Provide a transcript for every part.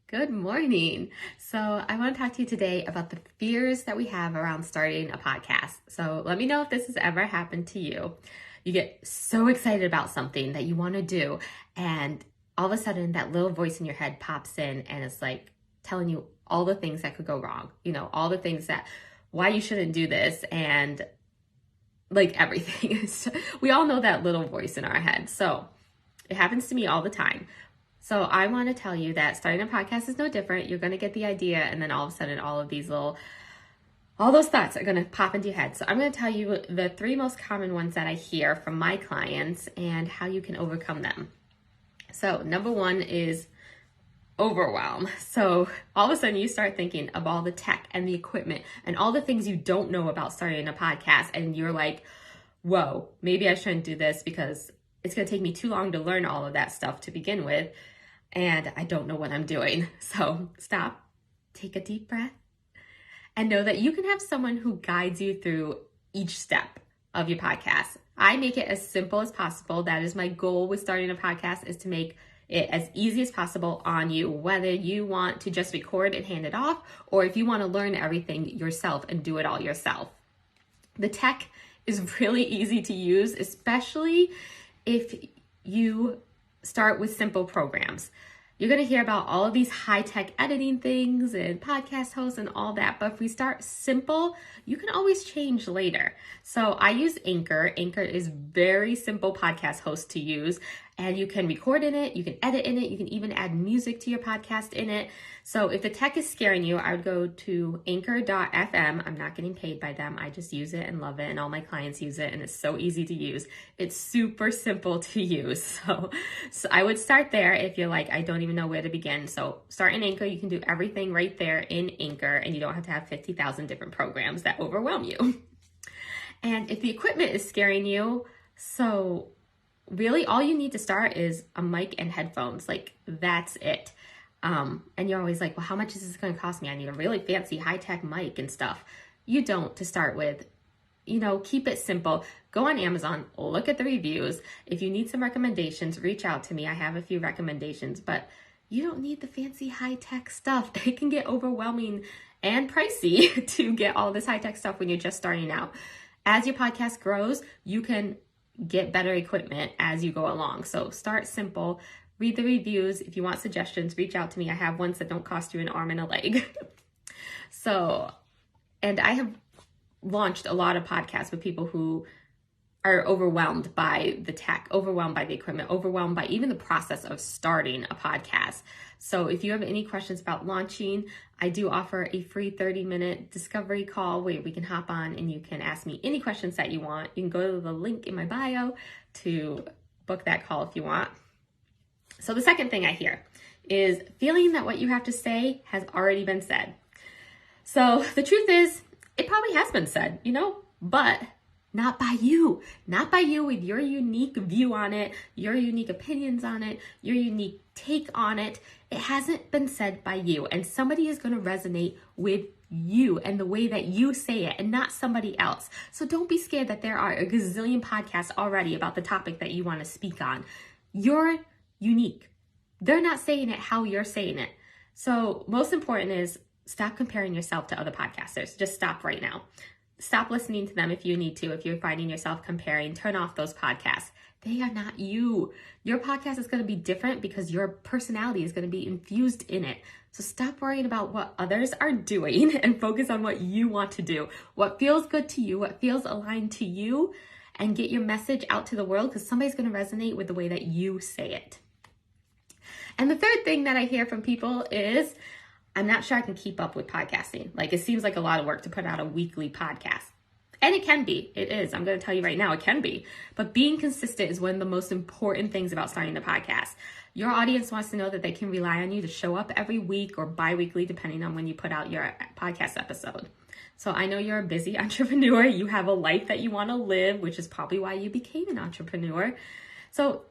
Good morning. So I want to talk to you today about the fears that we have around starting a podcast. So let me know if this has ever happened to you. You get so excited about something that you want to do, and all of a sudden that little voice in your head pops in and it's like telling you all the things that could go wrong, all the things that why you shouldn't do this, and like everything. We all know that little voice in our head. So it happens to me all the time. So I want to tell you that starting a podcast is no different. You're going to get the idea, and then all of a sudden all those thoughts are going to pop into your head. So I'm going to tell you the 3 most common ones that I hear from my clients and how you can overcome them. So number 1 is overwhelm. So all of a sudden you start thinking of all the tech and the equipment and all the things you don't know about starting a podcast, and you're like, whoa, maybe I shouldn't do this because it's going to take me too long to learn all of that stuff to begin with, and I don't know what I'm doing. So stop, take a deep breath, and know that you can have someone who guides you through each step of your podcast. I make it as simple as possible. That is my goal with starting a podcast, is to make it as easy as possible on you, whether you want to just record and hand it off, or if you want to learn everything yourself and do it all yourself. The tech is really easy to use, especially if you start with simple programs. You're going to hear about all of these high-tech editing things and podcast hosts and all that, but if we start simple, you can always change later. So I use Anchor. Anchor is very simple podcast host to use, and you can record in it, you can edit in it, you can even add music to your podcast in it. So if the tech is scaring you, I would go to anchor.fm. I'm not getting paid by them. I just use it and love it, and all my clients use it, and it's so easy to use. It's super simple to use. So I would start there if you're like, I don't even know where to begin. So start in Anchor. You can do everything right there in Anchor, and you don't have to have 50,000 different programs that overwhelm you. And if the equipment is scaring you, so really all you need to start is a mic and headphones. Like, that's it. And you're always like, well, how much is this going to cost me? I need a really fancy high-tech mic and stuff. You don't, to start with. Keep it simple. Go on Amazon, look at the reviews. If you need some recommendations, reach out to me. I have a few recommendations, but you don't need the fancy high-tech stuff. It can get overwhelming and pricey to get all this high-tech stuff when you're just starting out. As your podcast grows, you can get better equipment as you go along. So start simple, read the reviews. If you want suggestions, reach out to me. I have ones that don't cost you an arm and a leg. And I have launched a lot of podcasts with people who are overwhelmed by the tech, overwhelmed by the equipment, overwhelmed by even the process of starting a podcast. So if you have any questions about launching, I do offer a free 30-minute discovery call where we can hop on and you can ask me any questions that you want. You can go to the link in my bio to book that call if you want. So the second thing I hear is feeling that what you have to say has already been said. So the truth is, it probably has been said, but not by you with your unique view on it, your unique opinions on it, your unique take on it. It hasn't been said by you, and somebody is going to resonate with you and the way that you say it, and not somebody else. So don't be scared that there are a gazillion podcasts already about the topic that you want to speak on. You're unique. They're not saying it how you're saying it. So most important is stop comparing yourself to other podcasters. Just stop right now. Stop listening to them if you need to. If you're finding yourself comparing, turn off those podcasts. They are not you. Your podcast is going to be different because your personality is going to be infused in it. So stop worrying about what others are doing and focus on what you want to do, what feels good to you, what feels aligned to you, and get your message out to the world, because somebody's going to resonate with the way that you say it. And the third thing that I hear from people is, I'm not sure I can keep up with podcasting. Like, it seems like a lot of work to put out a weekly podcast. And it can be. It is. I'm going to tell you right now, it can be. But being consistent is one of the most important things about starting the podcast. Your audience wants to know that they can rely on you to show up every week or bi-weekly, depending on when you put out your podcast episode. So I know you're a busy entrepreneur. You have a life that you want to live, which is probably why you became an entrepreneur. So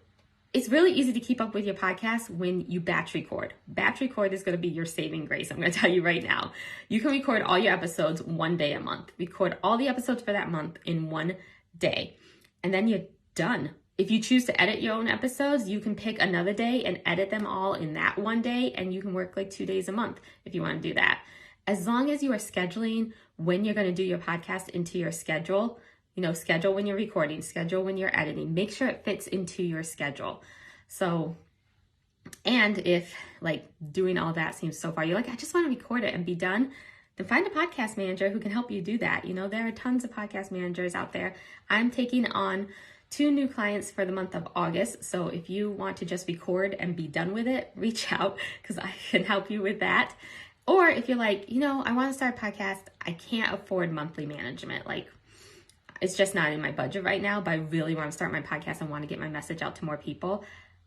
it's really easy to keep up with your podcast when you batch record. Batch record is going to be your saving grace. I'm going to tell you right now. You can record all your episodes one day a month. Record all the episodes for that month in one day. And then you're done. if you choose to edit your own episodes, you can pick another day and edit them all in that one day, and you can work like 2 days a month if you want to do that. As long as you are scheduling when you're going to do your podcast into your schedule, schedule when you're recording, schedule when you're editing, make sure it fits into your schedule. So, and if like doing all that seems so far, you're like, I just want to record it and be done, then find a podcast manager who can help you do that. There are tons of podcast managers out there. I'm taking on 2 new clients for the month of August. So if you want to just record and be done with it, reach out because I can help you with that. Or if you're like, I want to start a podcast, I can't afford monthly management. Like, it's just not in my budget right now, but I really want to start my podcast and want to get my message out to more people.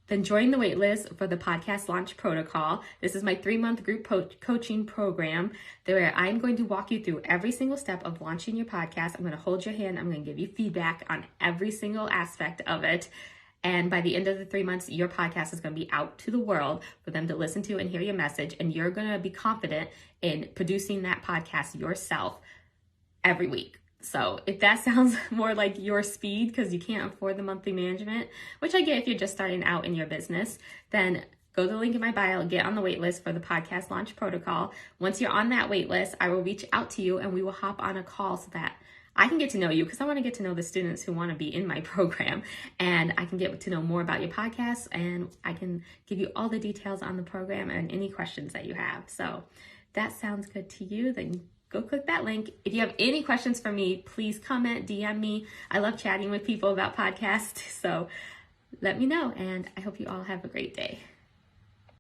Then join the waitlist for the Podcast Launch Protocol. This is my 3-month group coaching program where I'm going to walk you through every single step of launching your podcast. I'm going to hold your hand. I'm going to give you feedback on every single aspect of it. And by the end of the 3 months, your podcast is going to be out to the world for them to listen to and hear your message. And you're going to be confident in producing that podcast yourself every week. So if that sounds more like your speed because you can't afford the monthly management, which I get if you're just starting out in your business, then go to the link in my bio, get on the wait list for the Podcast Launch Protocol. Once you're on that wait list, I will reach out to you and we will hop on a call so that I can get to know you, because I want to get to know the students who want to be in my program, and I can get to know more about your podcast, and I can give you all the details on the program and any questions that you have. So if that sounds good to you, then go click that link. If you have any questions for me, please comment, DM me. I love chatting with people about podcasts, so let me know, and I hope you all have a great day.